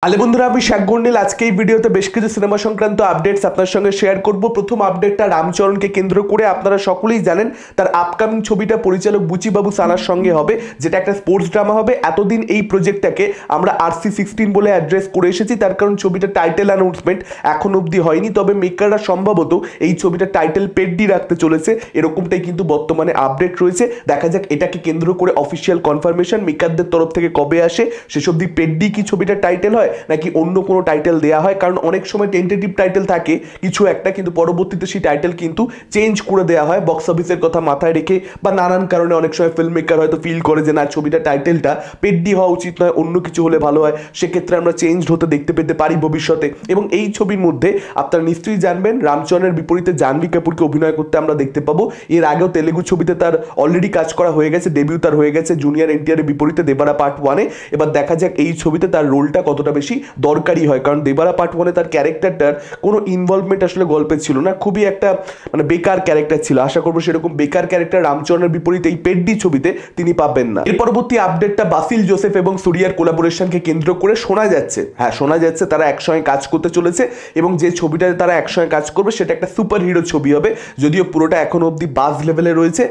আলে বন্ধুরা, আমি শেখ গন্ডিল। আজকে এই ভিডিওতে বেশ কিছু সিনেমা সংক্রান্ত আপডেটস আপনার সঙ্গে শেয়ার করব। প্রথম আপডেটটা রামচরণকে কেন্দ্র করে। আপনারা সকলেই জানেন তার আপকামিং ছবিটা পরিচালক বুচিবাবু সানার সঙ্গে হবে, যেটা একটা স্পোর্টস ড্রামা হবে। এতদিন এই প্রজেক্টটাকে আমরা RC16 বলে অ্যাড্রেস করে এসেছি, তার কারণ ছবিটার টাইটেল অ্যানাউন্সমেন্ট এখন অবধি হয়নি। তবে মেকাররা সম্ভবত এই ছবিটার টাইটেল পেড্ডি রাখতে চলেছে, এরকমটাই কিন্তু বর্তমানে আপডেট রয়েছে। দেখা যাক এটাকে কেন্দ্র করে অফিসিয়াল কনফার্মেশন মেকারদের তরফ থেকে কবে আসে। শেষ অবধি পেড্ডি কি ছবিটার টাইটেল হয় নাকি অন্য কোনো টাইটেল দেয়া হয়, কারণ অনেক সময় টেন্টেটিভ টাইটেল থাকে কিছু একটা, কিন্তু পরবর্তীতে সেই টাইটেল কিন্তু চেঞ্জ করে দেওয়া হয় বক্স অফিসের কথা মাথায় রেখে, বা নানান কারণে অনেক সময় ফিল্ম মেকার হয়তো ফিল করে যে না, ছবিটা টাইটেলটা পেড্ডি হওয়া উচিত নয়, অন্য কিছু হলে ভালো হয়। সেক্ষেত্রে আমরা চেঞ্জ হতে দেখতে পেতে পারি ভবিষ্যতে। এবং এই ছবির মধ্যে আপনারা নিশ্চয়ই জানবেন রামচরণের বিপরীতে জাহ্নবী কাপুরকে অভিনয় করতে আমরা দেখতে পাবো। এর আগেও তেলেগু ছবিতে তার অলরেডি কাজ করা হয়ে গেছে, ডেবিউ তার হয়ে গেছে জুনিয়র এনটিআর এর বিপরীতে দেবারা পার্ট 1-এ। এবার দেখা যাক এই ছবিতে তার রোলটা কতটা বেশি দরকারি হয়, কারণ দেবারা পার্ট 1-এ তার ক্যারেক্টারটার কোনো ইনভলভমেন্ট আসলে গল্পে ছিল না, খুবই একটা বেকার ক্যারেক্টার ছিল। আশা করবো সেরকম বেকার ক্যারেক্টার রামচরণের বিপরীতে এই পেড্ডি ছবিতে তিনি পাবেন না। এর পরবর্তী আপডেটটা বাসিল জোসেফ এবং সুরিয়ার কোলাবোরেশনকে কেন্দ্র করে শোনা যাচ্ছে, শোনা যাচ্ছে তারা একসঙ্গে কাজ করতে চলেছে, এবং যে ছবিটাতে তারা একসঙ্গে কাজ করবে সেটা একটা সুপার হিরো ছবি হবে। যদিও পুরোটা এখনো অবধি বাজ লেভেলে রয়েছে,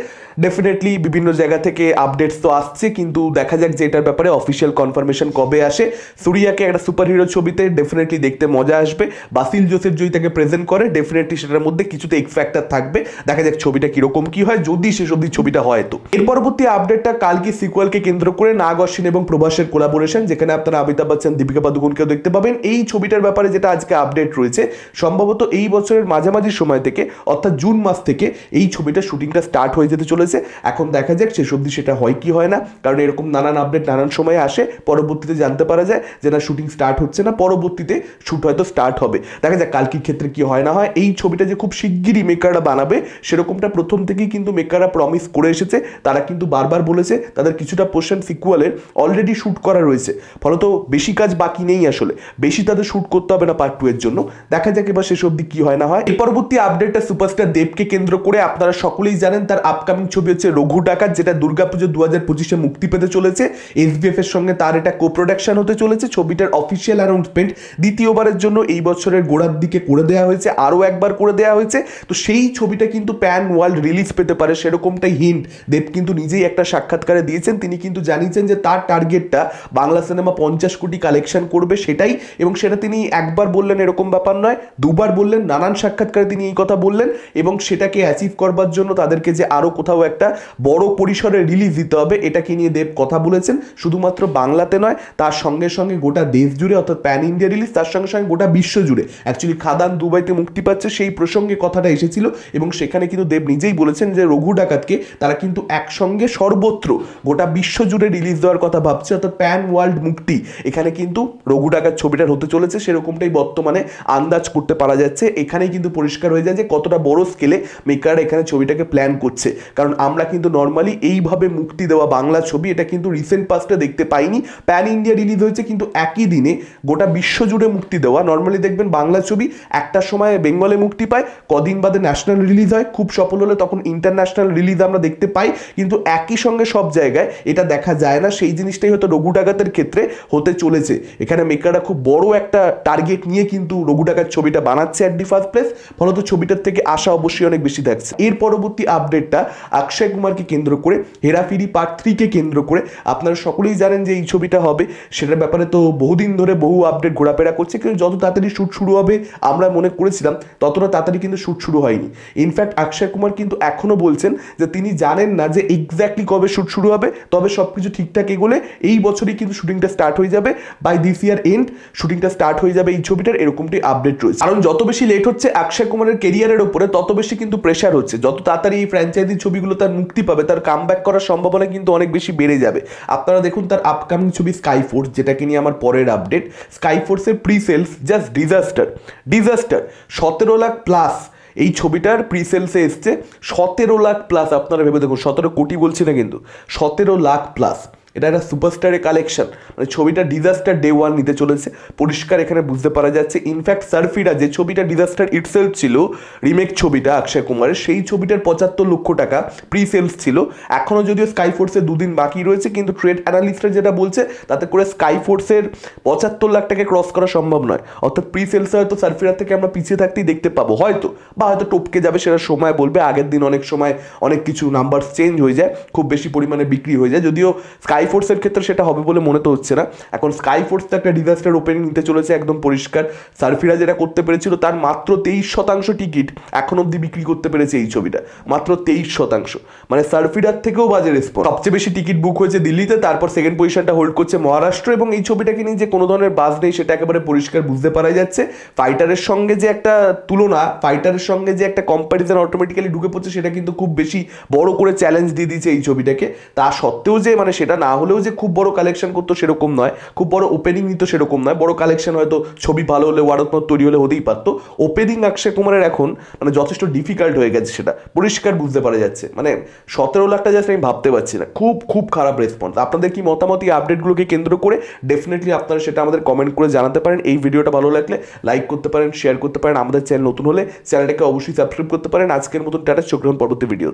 ডেফিনেটলি বিভিন্ন জায়গা থেকে আপডেটস তো আসছে, কিন্তু দেখা যাক যে এটার ব্যাপারে অফিসিয়াল কনফার্মেশন কবে আসে। সুরিয়াকে একটা সুপার হিরো ছবিতে ডেফিনেটলি দেখতে মজা আসবে। বাসিল জোসেফ যদি তাকে প্রেজেন্ট করে ডেফিনেটলি সেটার মধ্যে কিছুতে এক্স ফ্যাক্টর থাকবে। দেখা যাক ছবিটা কিরকম কি হয়, যদি শেষ অবধি ছবিটা হয় তো। এর পরবর্তী আপডেটটা কালকি সিকুয়ালকে কেন্দ্র করে নাগ অশ্বিন এবং প্রভাসের কোলাবোরেশন, যেখানে আপনারা অমিতাভ বচ্চন, দীপিকা পাদুকোনকেও দেখতে পাবেন। এই ছবিটার ব্যাপারে যেটা আজকে আপডেট রয়েছে, সম্ভবত এই বছরের মাঝামাঝি সময় থেকে অর্থাৎ জুন মাস থেকে এই ছবিটার শুটিংটা স্টার্ট হয়ে যেতে চলেছে। এখন দেখা যাক শেষ অবধি সেটা হয় কি হয় না, কারণ এরকম নানান আপডেট নানান সময়ে আসে, পরবর্তীতে জানতে পারা যায় যে না, শুটিং স্টার্ট হচ্ছে না, পরবর্তীতে শুট হয়তো স্টার্ট হবে। দেখা যাক কালকির ক্ষেত্রে কি হয় না হয়। এই ছবিটা যে খুব শিগগিরই মেকাররা বানাবে সেরকমটা প্রথম থেকেই কিন্তু মেকাররা প্রমিস করে এসেছে। তারা কিন্তু বারবার বলেছে তাদের কিছুটা পোর্শন সিকুয়ালের অলরেডি শুট করা রয়েছে, ফলত বেশি কাজ বাকি নেই, আসলে বেশি তাদের শুট করতে হবে না পার্ট 2 এর জন্য। দেখা যাক এবার শেষ অবধি কি হয় না হয়। এর পরবর্তী আপডেটটা সুপারস্টার দেবকে কেন্দ্র করে। আপনারা সকলেই জানেন তার আপকামিং ছবি হচ্ছে রঘু ডাকাত, যেটা দুর্গাপুজো 2025-এ মুক্তি পেতে চলেছে। SBF এর সঙ্গে তার এটা কো-প্রোডাকশন হতে চলেছে। ছবিটার অফিসিয়াল অ্যানাউন্সমেন্ট দ্বিতীয়বারের জন্য এই বছরের গোড়ার দিকে করে দেওয়া হয়েছে, আরও একবার করে দেওয়া হয়েছে। তো সেই ছবিটা কিন্তু প্যান ওয়ার্ল্ড রিলিজ পেতে পারে, সেরকমটাই হিন্ট দেব কিন্তু নিজেই একটা সাক্ষাৎকারে দিয়েছেন। তিনি কিন্তু জানিয়েছেন যে তার টার্গেটটা বাংলা সিনেমা 50 কোটি কালেকশন করবে, সেটাই। এবং সেটা তিনি একবার বললেন এরকম ব্যাপার নয়, দুবার বললেন, নানান সাক্ষাৎকারে তিনি এই কথা বললেন। এবং সেটাকে অ্যাচিভ করবার জন্য তাদেরকে যে আরও কোথাও একটা বড় পরিসরে রিলিজ দিতে হবে, এটাকে নিয়ে দেব কথা বলেছেন। শুধুমাত্র বাংলাতে নয়, তার সঙ্গে সঙ্গে গোটা দেশ জুড়ে, অর্থাৎ প্যান ইন্ডিয়া রিলিজ, তার সঙ্গে সঙ্গে গোটা বিশ্ব জুড়ে। অ্যাকচুয়ালি খাদান দুবাইতে মুক্তি পাচ্ছে, সেই প্রসঙ্গে কথাটা এসেছিল। এবং সেখানে কিন্তু দেব নিজেই বলেছেন যে রঘু ডাকাতকে তারা কিন্তু একসঙ্গে সর্বত্র গোটা বিশ্ব জুড়ে রিলিজ দেওয়ার কথা ভাবছে, অর্থাৎ প্যান ওয়ার্ল্ড মুক্তি এখানে কিন্তু রঘু ডাকাত ছবিটার হতে চলেছে। সেরকমটাই বর্তমানে আন্দাজ করতে পারা যাচ্ছে। এখানেই কিন্তু পরিষ্কার হয়ে যায় যে কতটা বড় স্কেলে মেকার এখানে ছবিটাকে প্ল্যান করছে, কারণ আমরা কিন্তু নর্মালি এইভাবে মুক্তি দেওয়া বাংলা ছবি এটা কিন্তু রিসেন্ট পাস্টে দেখতে পাইনি। প্যান ইন্ডিয়া রিলিজ হয়েছে, কিন্তু একই দিনে গোটা বিশ্ব জুড়ে মুক্তি দেওয়া। নর্মালি দেখবেন বাংলা ছবি একটা সময় বেঙ্গলে মুক্তি পায়, কদিন বাদে ন্যাশনাল রিলিজ হয়, খুব সফল হলে তখন ইন্টারন্যাশনাল রিলিজ আমরা দেখতে পাই, কিন্তু একই সঙ্গে সব জায়গায় এটা দেখা যায় না। সেই জিনিসটাই হয়তো রঘু ডাকাতের ক্ষেত্রে হতে চলেছে। এখানে মেকাররা খুব বড় একটা টার্গেট নিয়ে কিন্তু রঘু ডাকাত ছবিটা বানাচ্ছে অ্যাট দি ফার্স্ট প্লেস, ফলত ছবিটার থেকে আশা অবশ্যই অনেক বেশি থাকছে। এর পরবর্তী আপডেটটা অক্ষয় কুমারকে কেন্দ্র করে, হেরাফেরি পার্ট 3-কে কেন্দ্র করে। আপনারা সকলেই জানেন যে এই ছবিটা হবে, সেটার ব্যাপারে তো বহুদিন ধরে বহু আপডেট ঘোরাফেরা করছে, কিন্তু যত তাড়াতাড়ি শ্যুট শুরু হবে আমরা মনে করেছিলাম ততটা তাড়াতাড়ি কিন্তু শ্যুট শুরু হয়নি। ইনফ্যাক্ট অক্ষয় কুমার কিন্তু এখনও বলছেন যে তিনি জানেন না যে এক্স্যাক্টলি কবে শ্যুট শুরু হবে, তবে সব কিছু ঠিকঠাক এগোলে এই বছরই কিন্তু শুটিংটা স্টার্ট হয়ে যাবে। বাই দিস ইয়ার এন্ড শুটিংটা স্টার্ট হয়ে যাবে এই ছবিটার, এরকমটি আপডেট রয়েছে। কারণ যত বেশি লেট হচ্ছে অক্ষয় কুমারের কেরিয়ারের ওপরে, তত বেশি কিন্তু প্রেশার হচ্ছে। যত তাড়াতাড়ি এই ফ্র্যাঞ্চাইজি ছবিগুলো তার মুক্তি পাবে, তার কামব্যাক করার সম্ভাবনা কিন্তু অনেক বেশি বেড়ে যাবে। আপনারা দেখুন তার আপকামিং ছবি স্কাই ফোর্স, যেটাকে নিয়ে আমার পরের আপডেট। স্কাই ফোর্সের pre sales just disaster 17 lakh plus এই ছবিটার প্রি সেলসে এসছে। 17 লাখ প্লাস, আপনারা ভেবে দেখুন, 17 কোটি বলছি না কিন্তু 17 লাখ প্লাস। এটা একটা সুপারস্টারের কালেকশন, মানে ছবিটা ডিজাস্টার ডে ওয়ান নিতে চলেছে, পরিষ্কার এখানে বুঝতে পারা যাচ্ছে। ইনফ্যাক্ট সার্ফিরা যে ছবিটা ডিজাস্টার ইটসেলফ ছিল, রিমেক ছবিটা অক্ষয় কুমারের, সেই ছবিটার 75 লক্ষ টাকা প্রি সেলস ছিল। এখনও যদিও স্কাই ফোর্সের 2 দিন বাকি রয়েছে, কিন্তু ট্রেড অ্যানালিস্টরা যেটা বলছে তাতে করে স্কাই ফোর্সের 75 লাখ টাকা ক্রস করা সম্ভব নয়। অর্থাৎ প্রি সেলসে হয়তো সার্ফিরার থেকে আমরা পিছিয়ে থাকতেই দেখতে পাবো হয়তো, বা হয়তো টপকে যাবে, সেটা সময় বলবে। আগের দিন অনেক সময় অনেক কিছু নাম্বার চেঞ্জ হয়ে যায়, খুব বেশি পরিমাণে বিক্রি হয়ে যায়, যদিও স্কাই ফোর্সের ক্ষেত্রে সেটা হবে বলে মনে তো হচ্ছে না। এখন স্কাই ফোর্স তো একটা ডিজাস্টার ওপেনিং নিতে চলেছে, একদম পরিষ্কার। সার্ফিরা যেটা করতে পেরেছিল তার মাত্র 23% টিকিট এখন অব্দি বিক্রি করতে পেরেছে এই ছবিটা, মাত্র 23%। মানে সার্ফিরার থেকেও বাজে রেসপন্স। সবচেয়ে বেশি টিকিট বুক হয়েছে দিল্লিতে, তারপর সেকেন্ড পজিশনটা হোল্ড করছে মহারাষ্ট্র। এবং এই ছবিটাকে নিয়ে যে কোনো ধরনের বাজ নেই সেটা একেবারে পরিষ্কার বুঝতে পারা যাচ্ছে। ফাইটারের সঙ্গে যে একটা তুলনা, ফাইটারের সঙ্গে যে একটা কম্প্যারিজন অটোমেটিক্যালি ঢুকে পড়ছে, সেটা কিন্তু খুব বেশি বড় করে চ্যালেঞ্জ দিয়ে দিয়েছে এই ছবিটাকে। তা সত্ত্বেও যে মানে সেটা না হলেও যে খুব বড় কালেকশন করতো সেরকম নয়, খুব বড় ওপেনিং নিত সেরকম নয়। বড় কালেকশন হয়তো ছবি ভালো হলে ওয়ারতমত তৈরি হলে হতেই পারতো। ওপেনিং অক্ষয় কুমারের এখন মানে যথেষ্ট ডিফিকাল্ট হয়ে গেছে, সেটা পরিষ্কার বুঝতে পারা যাচ্ছে। মানে 17 লাখটা জাস্ট আমি ভাবতে পারছি না, খুব খুব খারাপ রেসপন্স। আপনাদের কি মতামত এই আপডেটগুলোকে কেন্দ্র করে? ডেফিনেটলি আপনারা সেটা আমাদের কমেন্ট করে জানাতে পারেন। এই ভিডিওটা ভালো লাগলে লাইক করতে পারেন, শেয়ার করতে পারেন। আমাদের চ্যানেল নতুন হলে চ্যানেলটাকে অবশ্যই সাবস্ক্রাইব করতে পারেন। আজকের মতন টাটা, চোখ রাখুন পরবর্তী ভিডিও।